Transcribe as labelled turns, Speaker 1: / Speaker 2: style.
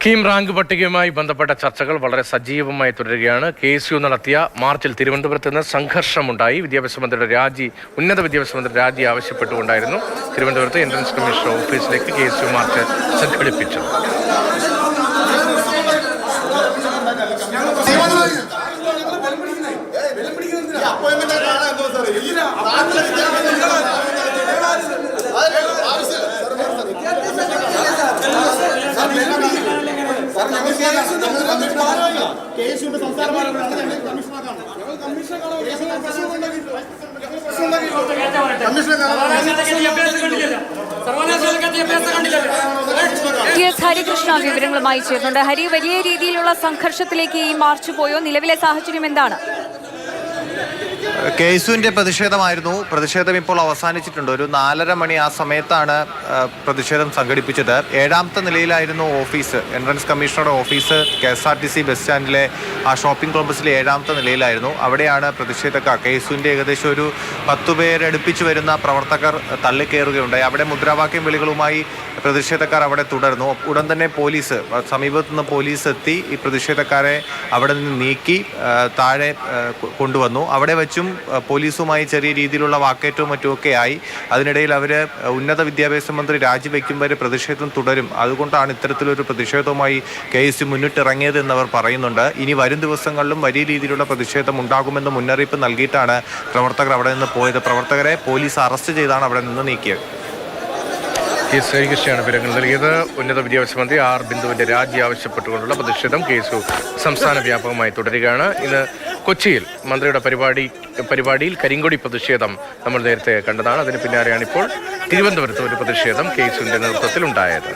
Speaker 1: KEAM rank പട്ടികയുമായി ബന്ധപ്പെട്ട ചർച്ചകൾ വളരെ സജീവമായി തുടരുകയാണ്. KSU നടത്തിയ മാർച്ചിൽ തിരുവനന്തപുരത്ത് നിന്ന് സംഘർഷമുണ്ടായി. ഉന്നത വിദ്യാഭ്യാസ മന്ത്രി രാജി ആവശ്യപ്പെട്ടുകൊണ്ടായിരുന്നു തിരുവനന്തപുരത്ത് എൻട്രൻസ് കമ്മീഷണർ ഓഫീസിലേക്ക് KSU മാർച്ച് സംഘടിപ്പിച്ചത്.
Speaker 2: ഹരികൃഷ്ണ വിവരങ്ങളുമായി ചേർന്നുണ്ട്. ഹരി, വലിയ രീതിയിലുള്ള സംഘർഷത്തിലേക്ക് ഈ മാർച്ച് പോയോ? നിലവിലെ സാഹചര്യം എന്താണ്?
Speaker 3: KSUവിൻ്റെ പ്രതിഷേധമായിരുന്നു. പ്രതിഷേധം ഇപ്പോൾ അവസാനിച്ചിട്ടുണ്ട്. ഒരു 4:30 മണി ആ സമയത്താണ് പ്രതിഷേധം സംഘടിപ്പിച്ചത്. 7ാമത്തെ നിലയിലായിരുന്നു ഓഫീസ്. എൻട്രൻസ് കമ്മീഷണറുടെ ഓഫീസ് KSRTC ബസ് സ്റ്റാൻഡിലെ ആ ഷോപ്പിംഗ് കോംപ്ലക്സിലെ 7ാമത്തെ നിലയിലായിരുന്നു. അവിടെയാണ് പ്രതിഷേധക്കാർ KSUവിൻ്റെ ഏകദേശം ഒരു 10 പേരടുപ്പിച്ച് വരുന്ന പ്രവർത്തകർ തള്ളിക്കയറുകയുണ്ടായി. അവിടെ മുദ്രാവാക്യം വിളികളുമായി പ്രതിഷേധക്കാർ അവിടെ തുടർന്നു. ഉടൻ തന്നെ പോലീസ്, സമീപത്തു നിന്ന് പോലീസ് എത്തി ഈ പ്രതിഷേധക്കാരെ അവിടെ നിന്ന് നീക്കി താഴെ കൊണ്ടുവന്നു. അവിടെ വെച്ചും പോലീസുമായി ചെറിയ രീതിയിലുള്ള വാക്കേറ്റവും മറ്റുമൊക്കെ ആയി. അതിനിടയിൽ അവർ ഉന്നത വിദ്യാഭ്യാസ മന്ത്രി രാജിവെക്കും വരെ പ്രതിഷേധം തുടരും. അതുകൊണ്ടാണ് ഇത്തരത്തിലൊരു പ്രതിഷേധവുമായി KSU മുന്നിട്ടിറങ്ങിയത് എന്നവർ പറയുന്നുണ്ട്. ഇനി വരും ദിവസങ്ങളിലും വലിയ രീതിയിലുള്ള പ്രതിഷേധം ഉണ്ടാകുമെന്ന് മുന്നറിയിപ്പ് നൽകിയിട്ടാണ് പ്രവർത്തകർ അവിടെ നിന്ന് പോയത്. പ്രവർത്തകരെ പോലീസ് അറസ്റ്റ് ചെയ്താണ് അവിടെ നിന്ന് നീക്കിയത്.
Speaker 1: ഹരികൃഷ്ണയാണ് വിവരങ്ങൾ നൽകിയത്. ഉന്നത വിദ്യാഭ്യാസ മന്ത്രി ബിന്ദുവിന്റെ രാജി ആവശ്യപ്പെട്ടുകൊണ്ടുള്ള പ്രതിഷേധം KSU സംസ്ഥാന വ്യാപകമായി തുടരുകയാണ്. ഇന്ന് കൊച്ചിയിൽ മന്ത്രിയുടെ പരിപാടിയിൽ കരിങ്കൊടി പ്രതിഷേധം നമ്മൾ നേരത്തെ കണ്ടതാണ്. അതിന് പിന്നാലെയാണ് ഇപ്പോൾ തിരുവനന്തപുരത്ത് ഒരു പ്രതിഷേധം KSUവിന്റെ നേതൃത്വത്തിൽ ഉണ്ടായത്.